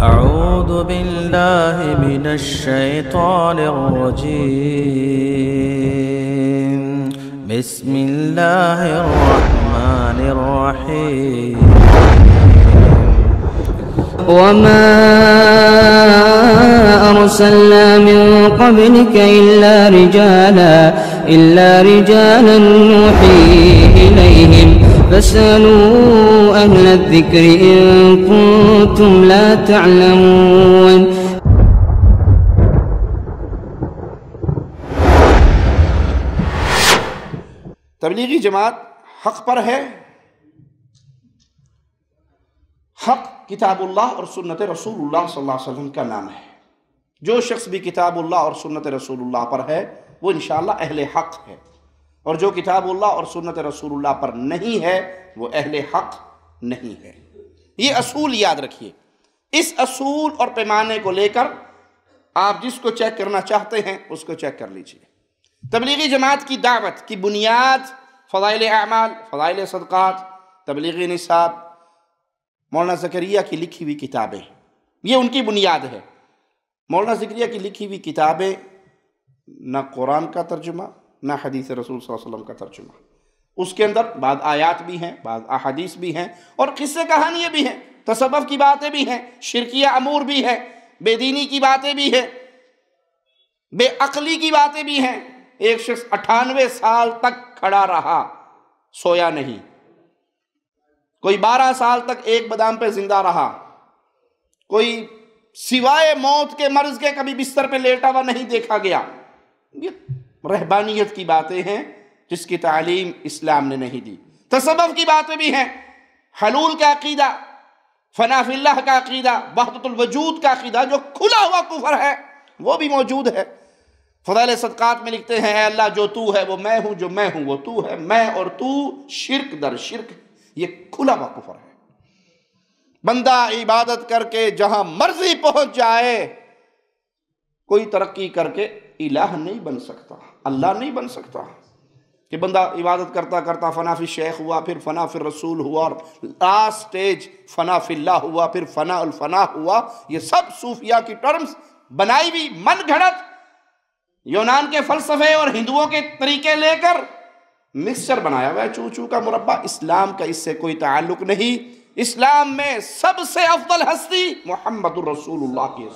أعوذ بالله من الشيطان الرجيم بسم الله الرحمن الرحيم وما أرسلنا من قبلك إلا رجالا نوحي إليهم فاسألوا أهل الذكر إن كنتم لا تعلمون. تبلیغی جماعت حق پر ہے. حق کتاب اللہ اور سنت رسول اللہ صلی اللہ علیہ وسلم کا نام ہے. جو شخص بھی کتاب اللہ اور سنت رسول اللہ پر ہے وہ انشاءاللہ اہل حق ہے، اور جو کتاب اللہ اور سنت رسول اللہ پر نہیں ہے وہ اہل حق نہیں ہے. یہ اصول یاد رکھیے. اس اصول اور پیمانے کو لے کر آپ جس کو چیک کرنا چاہتے ہیں اس کو چیک کر لیجئے. تبلیغی جماعت کی دعوت کی بنیاد فضائل اعمال، فضائل صدقات، تبلیغی نصاب، مولانا زکریا کی لکھی ہوئی کتابیں، یہ ان کی بنیاد ہے. مولانا زکریا کی لکھی ہوئی کتابیں نہ قرآن کا ترجمہ نہ حدیث رسول صلی اللہ علیہ وسلم کا ترجمہ. اس کے اندر بعض آیات بھی ہیں، بعض احادیث بھی ہیں، اور قصے کہانیاں بھی ہیں، تصوف کی باتیں بھی ہیں، شرکیہ امور بھی ہے، بے دینی کی باتیں بھی ہیں، بے عقلی کی باتیں بھی ہیں. ایک شخص 98 سال تک کھڑا رہا، سویا نہیں. کوئی 12 سال تک ایک بادام پہ زندہ رہا. کوئی سوائے موت کے مرض کے کبھی بستر پہ لیٹا ہوا نہیں دیکھا گیا. یہ رہبانیت کی باتیں ہیں جس کی تعلیم اسلام نے نہیں دی. تصوف کی باتیں بھی ہیں، حلول کا عقیدہ، فنا فی اللہ کا عقیدہ، وحدت الوجود کا عقیدہ جو کھلا ہوا کفر ہے وہ بھی موجود ہے. فضائل صدقات میں لکھتے ہیں اے اللہ جو تو ہے وہ میں ہوں، جو میں ہوں وہ تو ہے، میں اور تو شرک در شرک. یہ کھلا ہوا کفر ہے. بندہ عبادت کر کے جہاں مرضی پہنچ جائے، کوئی ترقی کر کے الہ نہیں بن سکتا، اللہ نہیں بن سکتا. کہ بندہ عبادت کرتا کرتا فنا فی الشیخ ہوا، پھر فنا فی الرسول ہوا، اور لاسٹ سٹیج فنا فی اللہ ہوا، پھر فنا الفنا ہوا. یہ سب صوفیہ کی ٹرمز بنائی بھی من گھڑت یونان کے فلسفے اور ہندوؤں کے طریقے لے کر مکسچر بنایا ہوا ہے، چو چو کا مربع. اسلام کا اس سے کوئی تعلق نہیں. اسلام میں سب سے افضل ہستی محمد الرسول اللہ کی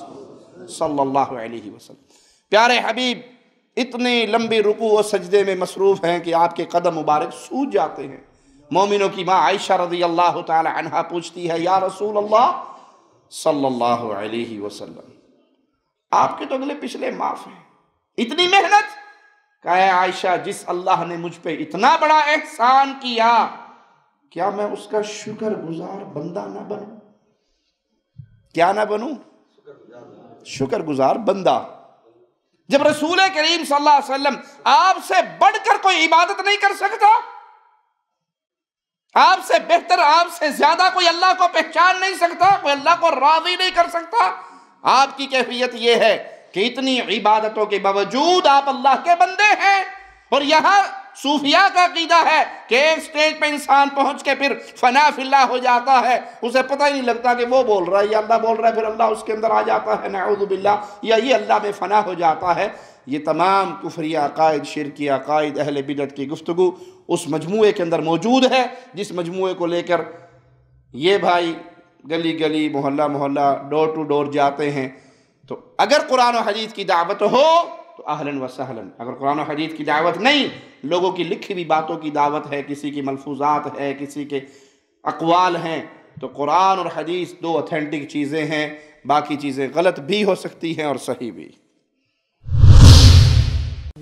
صلی اللہ علیہ وسلم. پیارے حبیب اتنے لمبے رکوع و سجدے میں مصروف ہیں کہ آپ کے قدم مبارک سوج جاتے ہیں. مومنوں کی ماں عائشہ رضی اللہ تعالی عنہا پوچھتی ہے یا رسول اللہ صلی اللہ علیہ وسلم آپ کے تو اگلے پچھلے معاف ہیں، اتنی محنت. کہا ہے عائشہ جس اللہ نے مجھ پہ اتنا بڑا احسان کیا کیا میں اس کا شکر گزار بندہ نہ بنوں؟ کیا نہ بنوں؟ شکر گزار بندہ. جب رسول کریم صلی اللہ علیہ وسلم آپ سے بڑھ کر کوئی عبادت نہیں کر سکتا، آپ سے بہتر، آپ سے زیادہ کوئی اللہ کو پہچان نہیں سکتا، کوئی اللہ کو راضی نہیں کر سکتا، آپ کی کیفیت یہ ہے کہ اتنی عبادتوں کے باوجود آپ اللہ کے بندے ہیں. اور یہاں صوفیہ کا عقیدہ ہے کہ ایک سٹیج پہ انسان پہنچ کے پھر فنا فی اللہ ہو جاتا ہے، اسے پتہ ہی نہیں لگتا کہ وہ بول رہا ہے یا اللہ بول رہا ہے، پھر اللہ اس کے اندر آ جاتا ہے نعوذ باللہ، یا یہ اللہ میں فنا ہو جاتا ہے. یہ تمام کفریہ عقائد، شرکی عقائد، اہل بدعت کی گفتگو اس مجموعے کے اندر موجود ہے جس مجموعے کو لے کر یہ بھائی گلی گلی، محلہ محلہ، ڈور ٹو ڈور جاتے ہیں. تو اگر قرآن و حدیث کی دعوت ہو تو اہلاً و سہلاً، اگر قرآن و حدیث کی دعوت نہیں، لوگوں کی لکھی ہوئی باتوں کی دعوت ہے، کسی کی ملفوظات ہے، کسی کے اقوال ہیں، تو قرآن اور حدیث دو اوتھینٹک چیزیں ہیں. باقی چیزیں غلط بھی ہو سکتی ہیں اور صحیح بھی.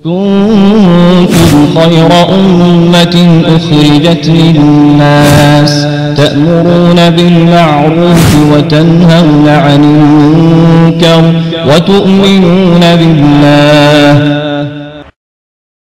كنتم خير أمة أخرجت للناس تأمرون بالمعروف وتنهون عن المنكر وتؤمنون بالله